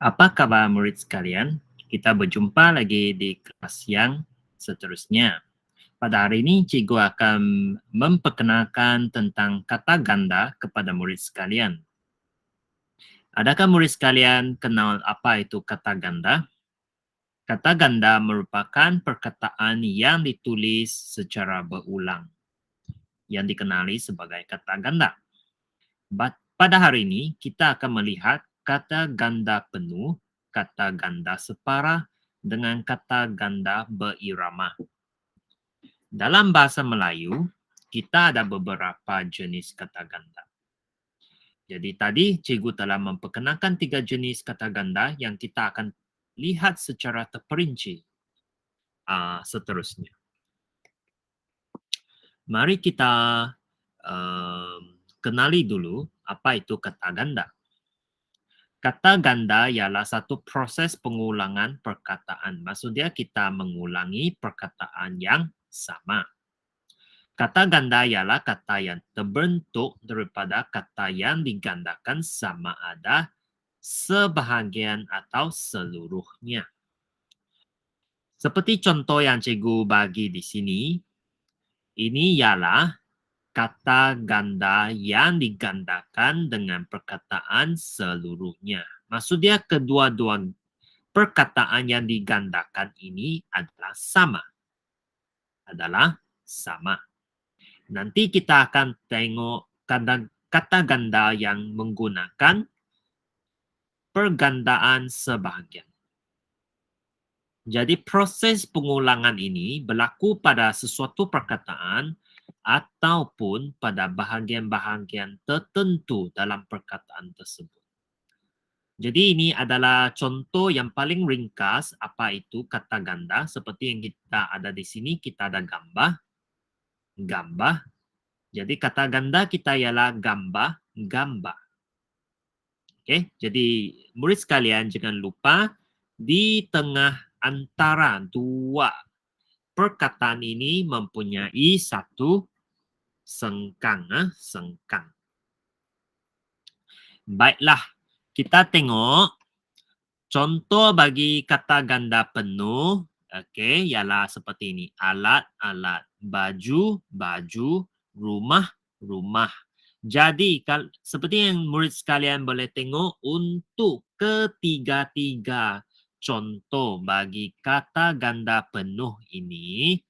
Apa kabar murid sekalian? Kita berjumpa lagi di kelas yang seterusnya. Pada hari ini, cikgu akan memperkenalkan tentang kata ganda kepada murid sekalian. Adakah murid sekalian kenal apa itu kata ganda? Kata ganda merupakan perkataan yang ditulis secara berulang, yang dikenali sebagai kata ganda. Pada hari ini, kita akan melihat kata ganda penuh, kata ganda separa, dengan kata ganda berirama. Dalam bahasa Melayu, kita ada beberapa jenis kata ganda. Jadi tadi cikgu telah memperkenalkan 3 jenis kata ganda yang kita akan lihat secara terperinci seterusnya. Mari kita kenali dulu apa itu kata ganda. Kata ganda ialah satu proses pengulangan perkataan. Maksudnya kita mengulangi perkataan yang sama. Kata ganda ialah kata yang terbentuk daripada kata yang digandakan sama ada sebahagian atau seluruhnya. Seperti contoh yang cikgu bagi di sini, ini ialah kata ganda yang digandakan dengan perkataan seluruhnya. Maksudnya kedua-dua perkataan yang digandakan ini adalah sama. Nanti kita akan tengok kata ganda yang menggunakan pergandaan sebahagian. Jadi proses pengulangan ini berlaku pada sesuatu perkataan ataupun pada bahagian-bahagian tertentu dalam perkataan tersebut. Jadi ini adalah contoh yang paling ringkas apa itu kata ganda. Seperti yang kita ada di sini, kita ada gambah. Jadi kata ganda kita ialah gamba. Oke, jadi murid sekalian jangan lupa di tengah antara dua perkataan ini mempunyai satu sengkang. Baiklah, kita tengok contoh bagi kata ganda penuh. Okey, ialah seperti ini. Alat, baju, rumah. Jadi, seperti yang murid sekalian boleh tengok, untuk ketiga-tiga contoh bagi kata ganda penuh ini,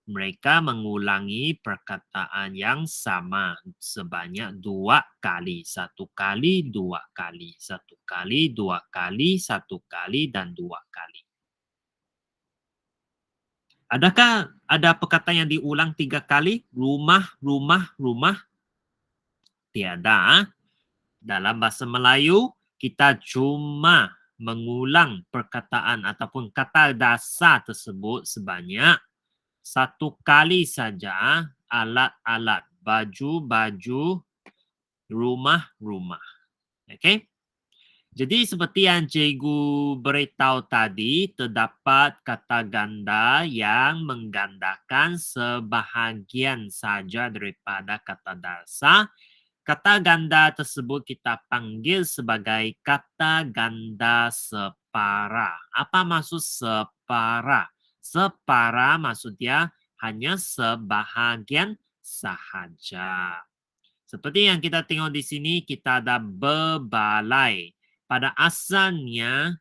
mereka mengulangi perkataan yang sama sebanyak 2 kali. 1 kali, 2 kali. 1 kali, 2 kali, 1 kali, dan 2 kali. Adakah ada perkataan yang diulang 3 kali? Rumah. Tiada. Dalam bahasa Melayu, kita cuma mengulang perkataan ataupun kata dasar tersebut sebanyak 1 kali saja. Alat, baju, rumah. Okey? Jadi seperti yang cikgu beritahu tadi, terdapat kata ganda yang menggandakan sebahagian saja daripada kata dasar. Kata ganda tersebut kita panggil sebagai kata ganda separa. Apa maksud separa? Separa maksudnya hanya sebahagian sahaja. Seperti yang kita tengok di sini, kita ada bebalai. Pada asalnya,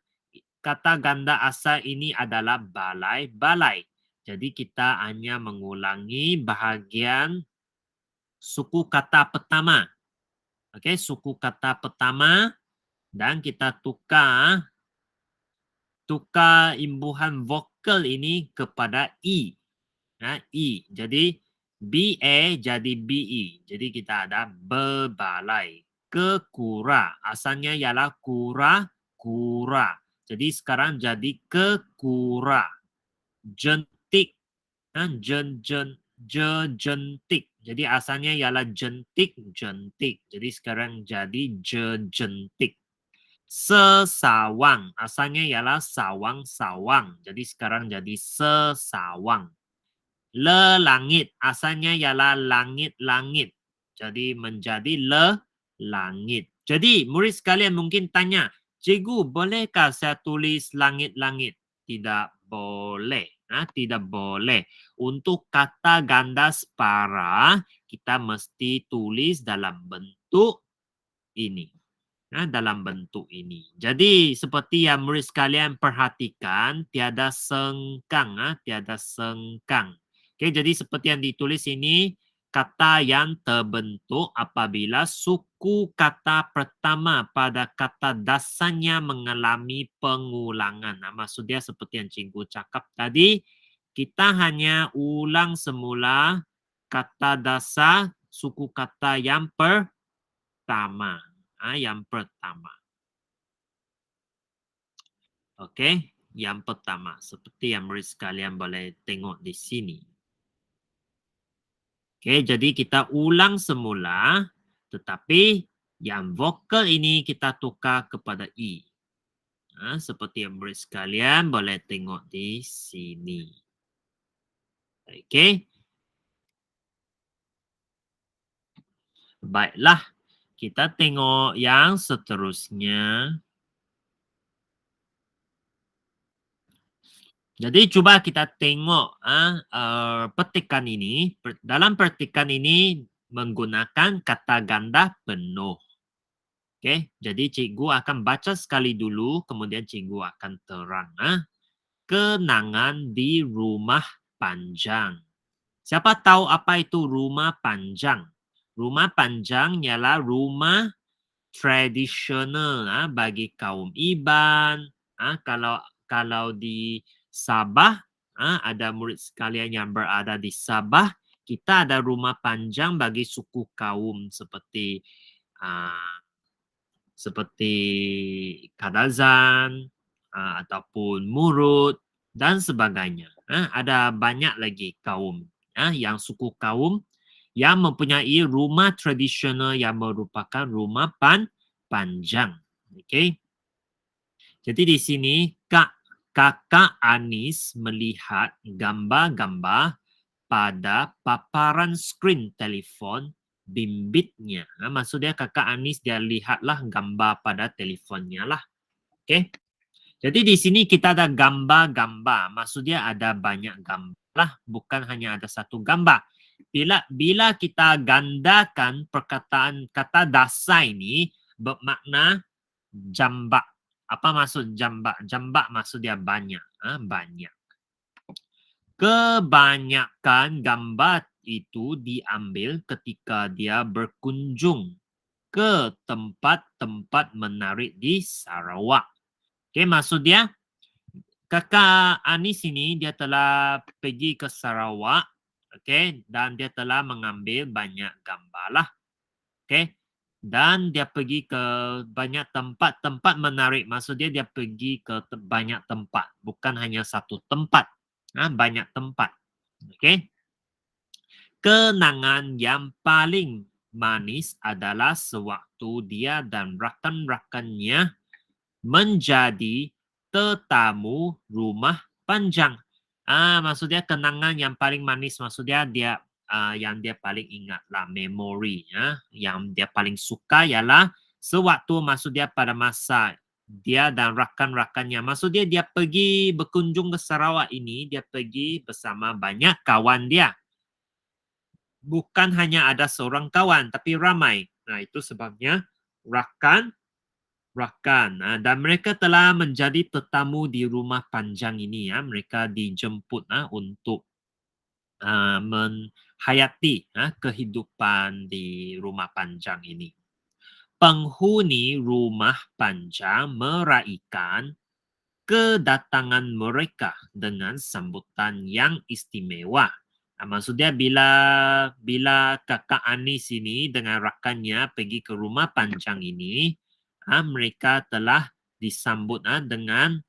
kata ganda asal ini adalah balai. Jadi kita hanya mengulangi bahagian suku kata pertama. Okey, suku kata pertama dan kita tukar imbuhan vokal ini kepada i. I. Jadi BA jadi BE. Jadi kita ada bebalai. Kekura. Asalnya ialah kura. Jadi sekarang jadi kekura. Jentik. Jentik. Jadi asalnya ialah jentik. Jadi sekarang jadi jentik. Sesawang. Asalnya ialah sawang. Jadi sekarang jadi sesawang. Lelangit. Asalnya ialah langit. Jadi menjadi langit. Jadi murid sekalian mungkin tanya, Cikgu, bolehkah saya tulis langit-langit? Tidak boleh. Tidak boleh. Untuk kata ganda separa, kita mesti tulis dalam bentuk ini. Dalam bentuk ini. Jadi seperti yang murid sekalian perhatikan, tiada sengkang. Tiada sengkang. Okay, jadi seperti yang ditulis ini, kata yang terbentuk apabila suku kata pertama pada kata dasarnya mengalami pengulangan. Maksudnya seperti yang cikgu cakap tadi, kita hanya ulang semula kata dasar suku kata yang pertama. Yang pertama. Okey, yang pertama. Seperti yang murid sekalian boleh tengok di sini. Okey, jadi kita ulang semula, tetapi yang vokal ini kita tukar kepada I. Seperti yang murid sekalian boleh tengok di sini. Okey. Baiklah, kita tengok yang seterusnya. Jadi cuba kita tengok petikan ini. Dalam petikan ini menggunakan kata ganda penuh. Okey, jadi cikgu akan baca sekali dulu, kemudian cikgu akan terang. Kenangan di rumah panjang. Siapa tahu apa itu rumah panjang? Rumah panjang ialah rumah tradisional bagi kaum Iban. Kalau di Sabah, ada murid sekalian yang berada di Sabah, kita ada rumah panjang bagi suku kaum seperti Kadazan ataupun Murut dan sebagainya. Ada banyak lagi kaum yang suku kaum yang mempunyai rumah tradisional yang merupakan rumah panjang. Okey. Jadi di sini Kakak Anis melihat gambar-gambar pada paparan skrin telefon bimbitnya. Maksudnya Kakak Anis dia lihatlah gambar pada telefonnya lah. Okey. Jadi di sini kita ada gambar-gambar. Maksudnya ada banyak gambar lah, bukan hanya ada satu gambar. Bila kita gandakan perkataan kata dasar ini bermakna jambak. Apa maksud jambak? Jambak maksud dia banyak. Banyak. Kebanyakan gambar itu diambil ketika dia berkunjung ke tempat-tempat menarik di Sarawak. Okey, maksud dia Kakak Anis ini dia telah pergi ke Sarawak, okey, dan dia telah mengambil banyak gambar lah. Okey. Dan dia pergi ke banyak tempat-tempat menarik. Maksud dia pergi ke banyak tempat, bukan hanya satu tempat. Banyak tempat. Okey. Kenangan yang paling manis adalah sewaktu dia dan rakan-rakannya menjadi tetamu rumah panjang. Maksudnya kenangan yang paling manis, maksudnya dia yang dia paling ingatlah, memori yang dia paling suka ialah sewaktu maksud dia pada masa dia dan rakan-rakannya. Maksud dia pergi berkunjung ke Sarawak ini, dia pergi bersama banyak kawan dia. Bukan hanya ada seorang kawan, tapi ramai. Nah, itu sebabnya rakan. Dan mereka telah menjadi tetamu di rumah panjang ini. Mereka dijemput untuk menghayati kehidupan di rumah panjang ini. Penghuni rumah panjang meraihkan kedatangan mereka dengan sambutan yang istimewa. Maksudnya bila Kakak Anis ini dengan rakannya pergi ke rumah panjang ini, mereka telah disambut dengan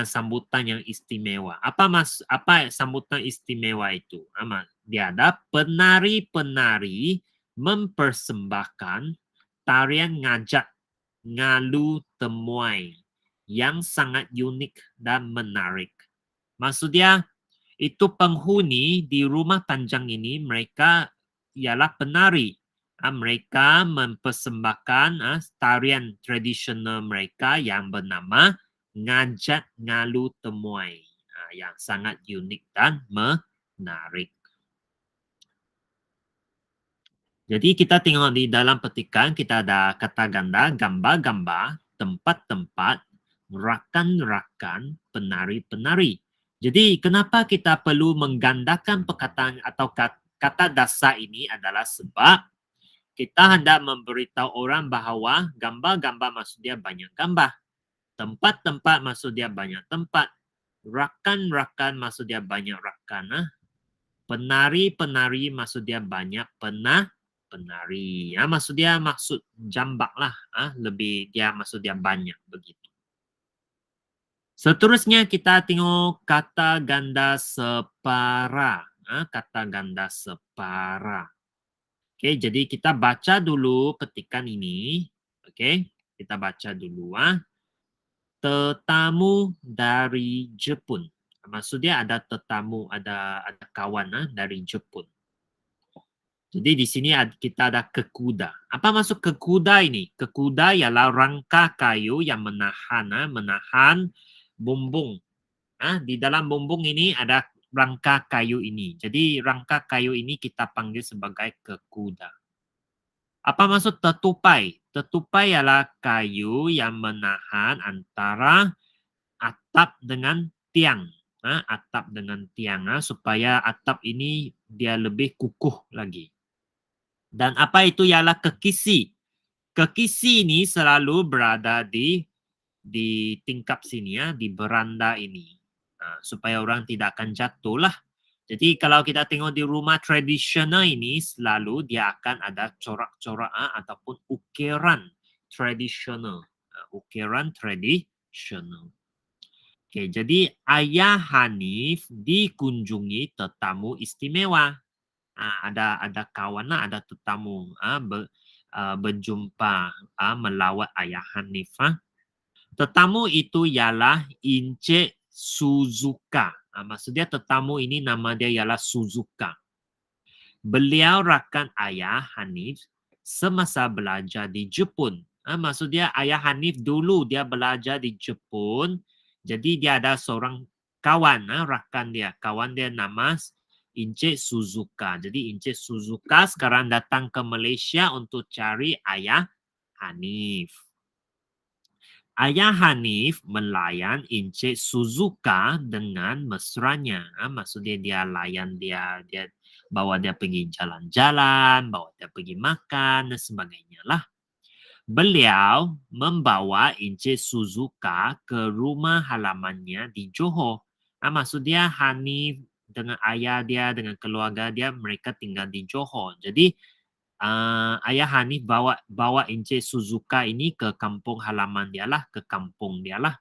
sambutan yang istimewa. Apa sambutan istimewa itu? Dia ada penari-penari mempersembahkan tarian ngajak ngalu temuai yang sangat unik dan menarik. Maksudnya itu penghuni di rumah panjang ini mereka ialah penari. Mereka mempersembahkan tarian tradisional mereka yang bernama Ngajat Ngalu Temuai, yang sangat unik dan menarik. Jadi kita tengok di dalam petikan kita ada kata ganda, gambar-gambar, tempat-tempat, rakan-rakan, penari-penari. Jadi kenapa kita perlu menggandakan perkataan atau kata dasar ini adalah sebab kita hendak memberitahu orang bahawa gambar-gambar maksud dia banyak gambar. Tempat-tempat maksud dia banyak tempat. Rakan-rakan maksud dia banyak rakan. Penari-penari maksud dia banyak penari. Maksud dia maksud jambak lah. Lebih dia maksud dia banyak begitu. Seterusnya kita tengok kata ganda separa. Kata ganda separa. Okey, jadi kita baca dulu petikan ini. Okey, kita baca dulu. Tetamu dari Jepun. Maksudnya ada tetamu, ada kawan dari Jepun. Jadi di sini kita ada kekuda. Apa maksud kekuda ini? Kekuda ialah rangka kayu yang menahan bumbung. Di dalam bumbung ini ada rangka kayu ini. Jadi rangka kayu ini kita panggil sebagai kekuda. Apa maksud tetupai? Tetupai ialah kayu yang menahan antara atap dengan tiang. Atap dengan tiang supaya atap ini dia lebih kukuh lagi. Dan apa itu ialah kekisi. Kekisi ini selalu berada di tingkap sini di beranda ini. Supaya orang tidak akan jatuh lah. Jadi kalau kita tengok di rumah tradisional ini selalu dia akan ada corak-corak ataupun ukiran tradisional. Ukiran tradisional. Oke, jadi Ayah Hanif dikunjungi tetamu istimewa. Ada kawan ada tetamu berjumpa melawat Ayah Hanif. Tetamu itu ialah Encik Suzuka. Maksudnya tetamu ini nama dia ialah Suzuka. Beliau rakan Ayah Hanif semasa belajar di Jepun. Maksudnya Ayah Hanif dulu dia belajar di Jepun. Jadi dia ada seorang kawan, rakan dia. Kawan dia nama Encik Suzuka. Jadi Encik Suzuka sekarang datang ke Malaysia untuk cari Ayah Hanif. Ayah Hanif melayan Encik Suzuka dengan mesranya. Maksudnya dia layan dia bawa dia pergi jalan-jalan, bawa dia pergi makan dan sebagainya lah. Beliau membawa Encik Suzuka ke rumah halamannya di Johor. Maksudnya Hanif dengan ayah dia, dengan keluarga dia, mereka tinggal di Johor. Jadi Ayah Hanif bawa Encik Suzuka ini ke kampung halaman dia lah, ke kampung dia lah.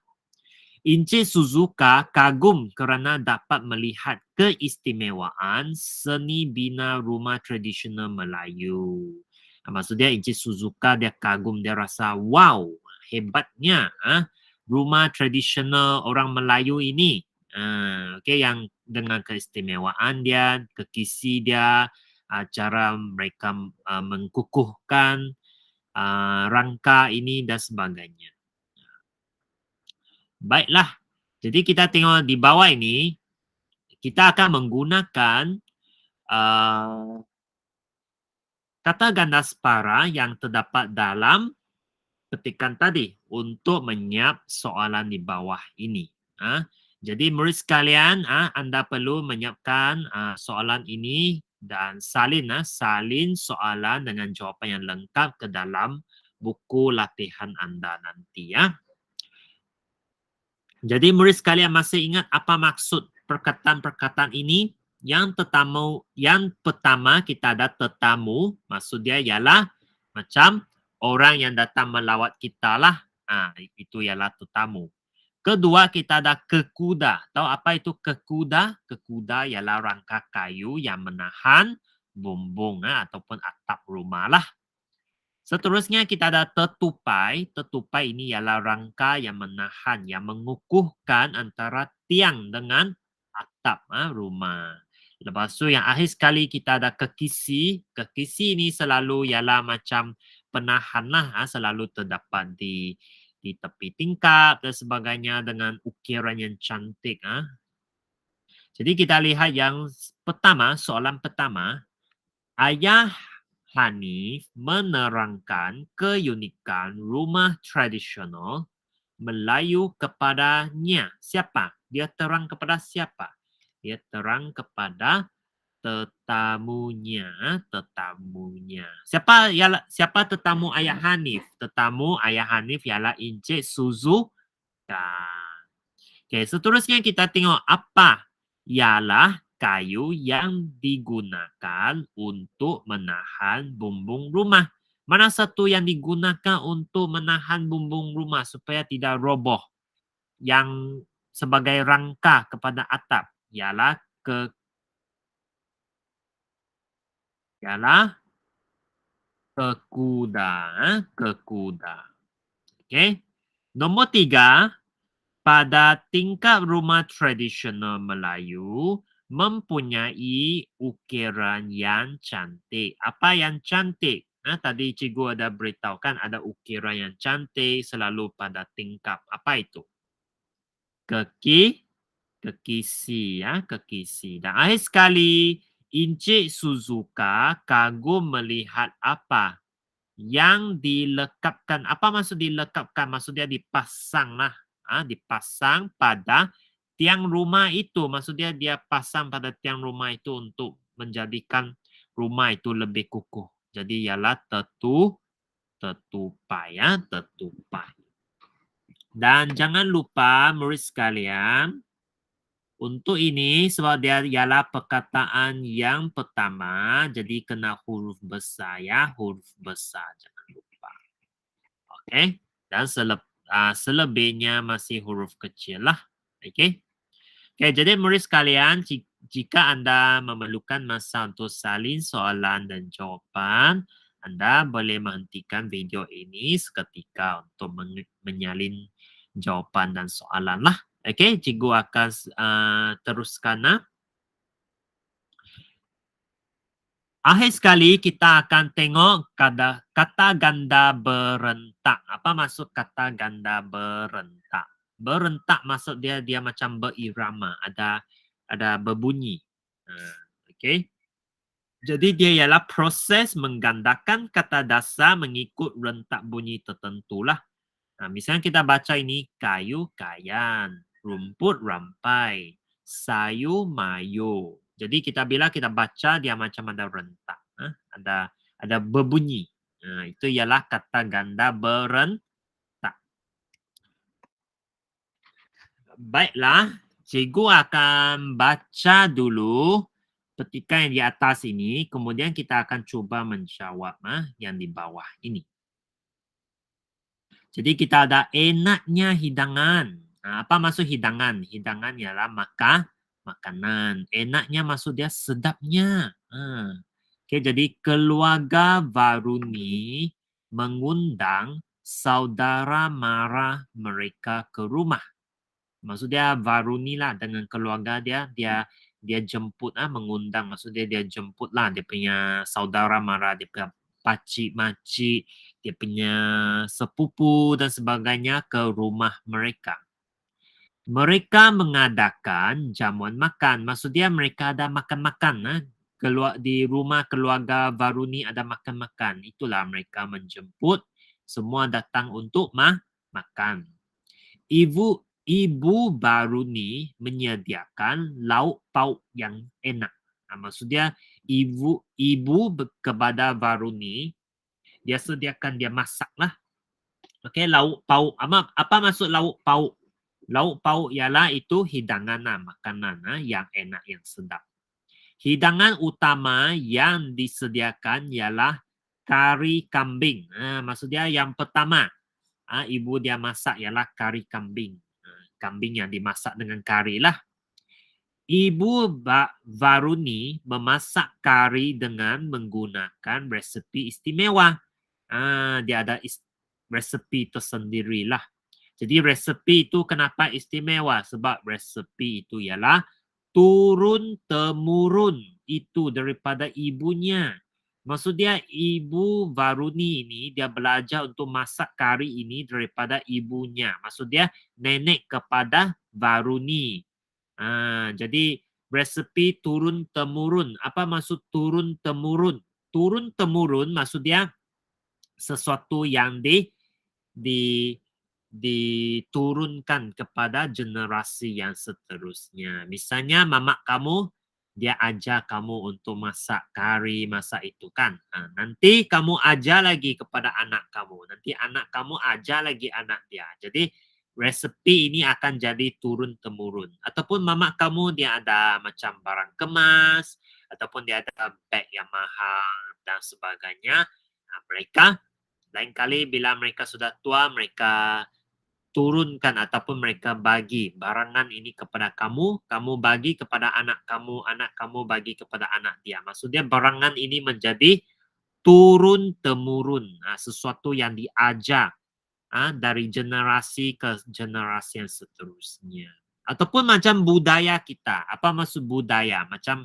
Encik Suzuka kagum kerana dapat melihat keistimewaan seni bina rumah tradisional Melayu. Maksudnya Encik Suzuka dia kagum, dia rasa wow, hebatnya rumah tradisional orang Melayu ini. Okay, yang dengan keistimewaan dia, kekisi dia, cara mereka mengkukuhkan rangka ini dan sebagainya. Baiklah, jadi kita tengok di bawah ini, kita akan menggunakan kata ganda separa yang terdapat dalam petikan tadi untuk menyiap soalan di bawah ini. Jadi murid sekalian, anda perlu menyiapkan soalan ini dan salin soalan dengan jawapan yang lengkap ke dalam buku latihan anda nanti ya. Jadi murid sekalian masih ingat apa maksud perkataan-perkataan ini? Yang pertama kita ada tetamu, maksud dia ialah macam orang yang datang melawat kita lah. Itu ialah tetamu. Kedua kita ada kekuda. Tahu apa itu kekuda? Kekuda ialah rangka kayu yang menahan bumbung ataupun atap rumah lah. Seterusnya kita ada tetupai. Tetupai ini ialah rangka yang menahan, yang mengukuhkan antara tiang dengan atap rumah. Lepas tu yang akhir sekali kita ada kekisi. Kekisi ni selalu ialah macam penahan lah, selalu terdapat di tepi tingkap dan sebagainya dengan ukiran yang cantik. Jadi kita lihat yang pertama, soalan pertama. Ayah Hanif menerangkan keunikan rumah tradisional Melayu kepadanya. Siapa? Dia terang kepada siapa? Dia terang kepada tetamunya. Siapa tetamu Ayah Hanif? Tetamu Ayah Hanif ialah Encik Suzuka. Okey, seterusnya kita tengok apa ialah kayu yang digunakan untuk menahan bumbung rumah. Mana satu yang digunakan untuk menahan bumbung rumah supaya tidak roboh? Yang sebagai rangka kepada atap ialah kekuda. Kekuda. Okey. Nombor 3, pada tingkap rumah tradisional Melayu mempunyai ukiran yang cantik. Apa yang cantik? Tadi cikgu ada beritahukan ada ukiran yang cantik selalu pada tingkap. Apa itu? Kekisi. Dan akhir sekali, Encik Suzuka kagum melihat apa yang dilekapkan. Apa maksud dilekapkan? Maksudnya dipasang lah. Dipasang pada tiang rumah itu. Maksudnya dia pasang pada tiang rumah itu untuk menjadikan rumah itu lebih kukuh. Jadi ialah tetupai. Tetupai. Dan jangan lupa murid sekalian, untuk ini sebab dia ialah perkataan yang pertama, jadi kena huruf besar ya, huruf besar jangan lupa. Okey, dan selebihnya masih huruf kecil lah. Okey. Okey, jadi murid sekalian, jika anda memerlukan masa untuk salin soalan dan jawapan, anda boleh menghentikan video ini seketika untuk menyalin jawapan dan soalan lah. Okey, cikgu akan teruskan. Akhir sekali kita akan tengok kata ganda berentak. Apa maksud kata ganda berentak? Berentak maksud dia macam berirama, ada berbunyi. Okey. Jadi dia ialah proses menggandakan kata dasar mengikut rentak bunyi tertentulah. Misalnya kita baca ini kayu kayan, rumput rampai, sayu mayu. Jadi bila kita baca dia macam ada rentak, ada berbunyi. Itu ialah kata ganda berentak. Baiklah, cikgu akan baca dulu petikan yang di atas ini, kemudian kita akan cuba menjawab yang di bawah ini. Jadi kita ada enaknya hidangan. Apa maksud hidangan? Hidangan ialah makanan. Enaknya maksud dia sedapnya. Okey, jadi keluarga Varuni mengundang saudara mara mereka ke rumah. Maksud dia Varuni lah dengan keluarga dia jemput mengundang, maksud dia jemput lah dia punya saudara mara, dia punya pakcik makcik, dia punya sepupu dan sebagainya ke rumah mereka. Mereka mengadakan jamuan makan, maksud dia mereka ada makan-makan. Di rumah keluarga Varuni ada makan-makan. Itulah mereka menjemput, semua datang untuk makan. Ibu Varuni menyediakan lauk pauk yang enak. Maksudnya ibu kepada Varuni, dia sediakan, dia masak lah. Okey, lauk pauk. Apa maksud lauk pauk? Lauk pauk ialah itu hidangan makanan yang enak, yang sedap. Hidangan utama yang disediakan ialah kari kambing. Maksudnya yang pertama, ibu dia masak ialah kari kambing. Kambing yang dimasak dengan kari lah. Ibu Varuni memasak kari dengan menggunakan resepi istimewa. Dia ada resepi tersendiri lah. Jadi resepi itu kenapa istimewa? Sebab resepi itu ialah turun-temurun itu daripada ibunya. Maksudnya ibu Varuni ini dia belajar untuk masak kari ini daripada ibunya. Maksudnya nenek kepada Varuni. Jadi resepi turun-temurun. Apa maksud turun-temurun? Turun-temurun maksudnya sesuatu yang diturunkan kepada generasi yang seterusnya. Misalnya mamak kamu, dia ajar kamu untuk masak kari, masak itu kan. Nanti kamu ajar lagi kepada anak kamu. Nanti anak kamu ajar lagi anak dia. Jadi resepi ini akan jadi turun-temurun. Ataupun mamak kamu dia ada macam barang kemas, ataupun dia ada beg yang mahal dan sebagainya. Mereka lain kali bila mereka sudah tua, mereka turunkan ataupun mereka bagi barangan ini kepada kamu, kamu bagi kepada anak kamu bagi kepada anak dia. Maksudnya barangan ini menjadi turun-temurun, sesuatu yang diajar dari generasi ke generasi yang seterusnya. Ataupun macam budaya kita. Apa maksud budaya? Macam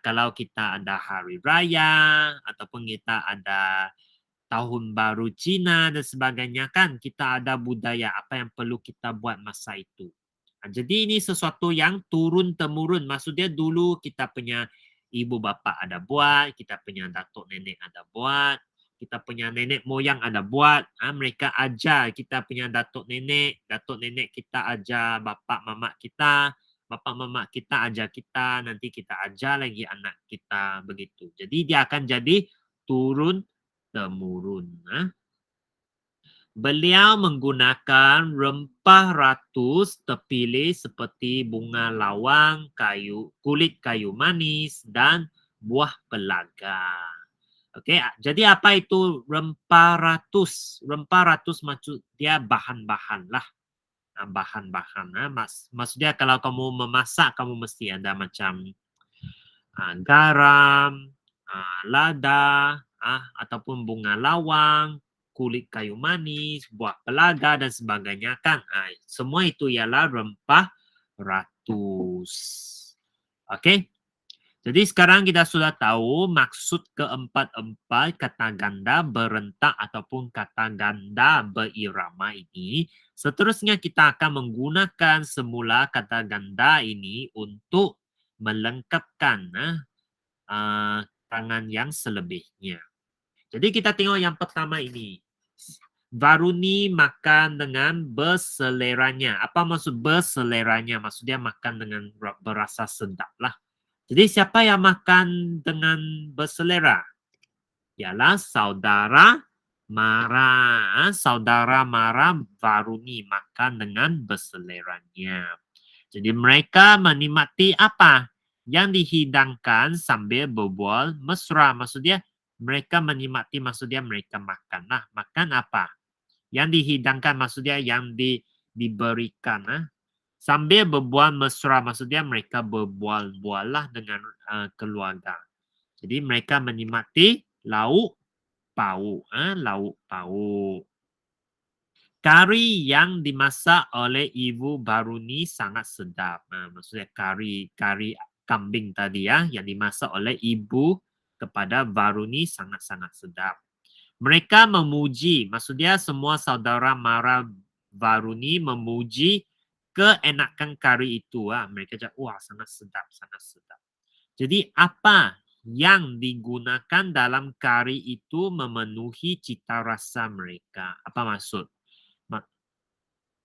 kalau kita ada hari raya, ataupun kita ada tahun baru Cina dan sebagainya kan, kita ada budaya apa yang perlu kita buat masa itu. Jadi ini sesuatu yang turun-temurun. Maksudnya dulu kita punya ibu bapa ada buat, kita punya datuk nenek ada buat, kita punya nenek moyang ada buat. Mereka ajar kita punya datuk nenek kita ajar bapak mamak kita, bapak mamak kita ajar kita, nanti kita ajar lagi anak kita, begitu. Jadi dia akan jadi turun-temurun. Beliau menggunakan rempah ratus terpilih seperti bunga lawang, kulit kayu manis, dan buah pelaga. Okey, jadi apa itu rempah ratus? Rempah ratus maksud dia bahan-bahan lah. Bahan-bahan. Maksudnya kalau kamu memasak, kamu mesti ada macam garam, lada, ataupun bunga lawang, kulit kayu manis, buah pelaga dan sebagainya kan. Semua itu ialah rempah ratus. Okey. Jadi sekarang kita sudah tahu maksud keempat-empat kata ganda berentak ataupun kata ganda berirama ini. Seterusnya kita akan menggunakan semula kata ganda ini untuk melengkapkan tangan yang selebihnya. Jadi kita tengok yang pertama ini. Varuni makan dengan berseleranya. Apa maksud berseleranya? Maksudnya makan dengan berasa sedap lah. Jadi siapa yang makan dengan berselera? Ialah saudara Mara. Saudara Mara Varuni makan dengan berseleranya. Jadi mereka menikmati apa? Yang dihidangkan sambil berbual mesra. Maksudnya mereka menikmati, maksudnya mereka makan. Makan apa? Yang dihidangkan maksudnya yang diberikan. Sambil berbual mesra, maksudnya mereka berbual-bual lah dengan keluarga. Jadi mereka menikmati lauk pauk. Lauk pauk. Kari yang dimasak oleh ibu Varuni sangat sedap. Maksudnya kari kambing tadi yang dimasak oleh ibu kepada Varuni sangat-sangat sedap. Mereka memuji, maksudnya semua saudara Mara Varuni memuji keenakan kari itu. Mereka cakap, wah sangat sedap, sangat sedap. Jadi apa yang digunakan dalam kari itu memenuhi cita rasa mereka? Apa maksud?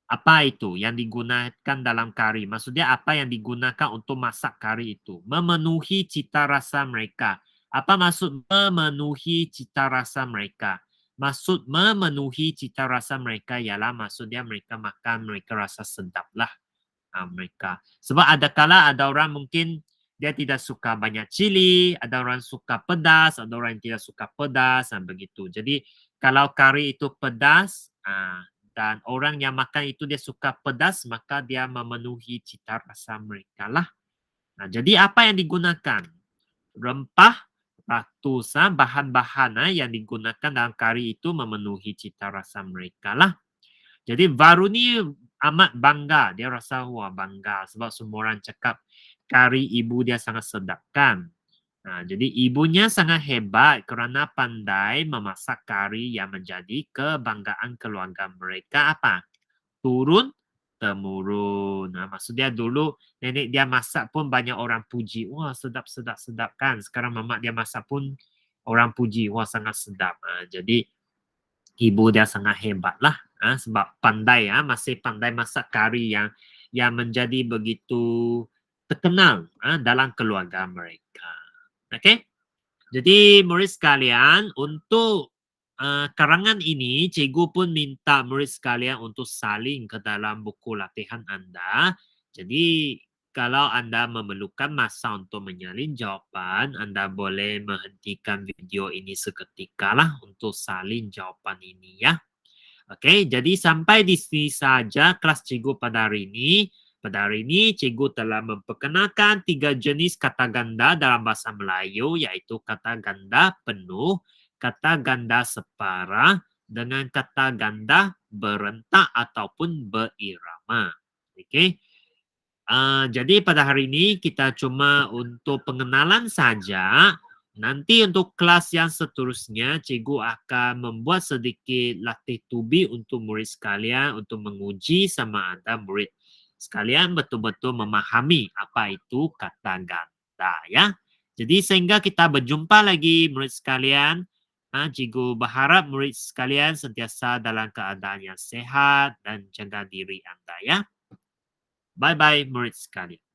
Apa itu yang digunakan dalam kari? Maksudnya apa yang digunakan untuk masak kari itu? Memenuhi cita rasa mereka. Apa maksud memenuhi cita rasa mereka? Maksud memenuhi cita rasa mereka ialah maksudnya mereka makan, mereka rasa sedap lah mereka. Sebab ada kala ada orang mungkin dia tidak suka banyak cili, ada orang suka pedas, ada orang yang tidak suka pedas dan begitu. Jadi kalau kari itu pedas, dan orang yang makan itu dia suka pedas, maka dia memenuhi cita rasa mereka lah. Jadi apa yang digunakan? Rempah ratus, bahan-bahan yang digunakan dalam kari itu memenuhi cita rasa mereka lah. Jadi Varuni amat bangga, dia rasa wah bangga sebab semua orang cakap kari ibu dia sangat sedap kan. Nah, jadi ibunya sangat hebat karena pandai memasak kari yang menjadi kebanggaan keluarga mereka apa? Turun temurun. Nah, maksudnya dulu nenek dia masak pun banyak orang puji. Wah, sedap, sedap, sedap kan. Sekarang mama dia masak pun orang puji. Wah, sangat sedap. Nah, jadi ibu dia sangat hebat lah. Sebab pandai, masih pandai masak kari yang menjadi begitu terkenal dalam keluarga mereka. Oke? Jadi murid sekalian, untuk karangan ini, cikgu pun minta murid sekalian untuk salin ke dalam buku latihan Anda. Jadi kalau Anda memerlukan masa untuk menyalin jawapan, Anda boleh menghentikan video ini seketika lah untuk salin jawapan ini ya. Oke, jadi sampai di sini saja kelas cikgu pada hari ini. Pada hari ini, cikgu telah memperkenalkan 3 jenis kata ganda dalam bahasa Melayu, yaitu kata ganda penuh, kata ganda separa, dengan kata ganda berentak ataupun berirama. Oke. Jadi pada hari ini kita cuma untuk pengenalan saja. Nanti untuk kelas yang seterusnya, cikgu akan membuat sedikit latih tubi untuk murid sekalian untuk menguji sama Anda murid sekalian betul-betul memahami apa itu kata ganda ya. Jadi sehingga kita berjumpa lagi murid sekalian. Cikgu berharap murid sekalian sentiasa dalam keadaan yang sehat dan jaga diri Anda ya. Bye-bye murid sekalian.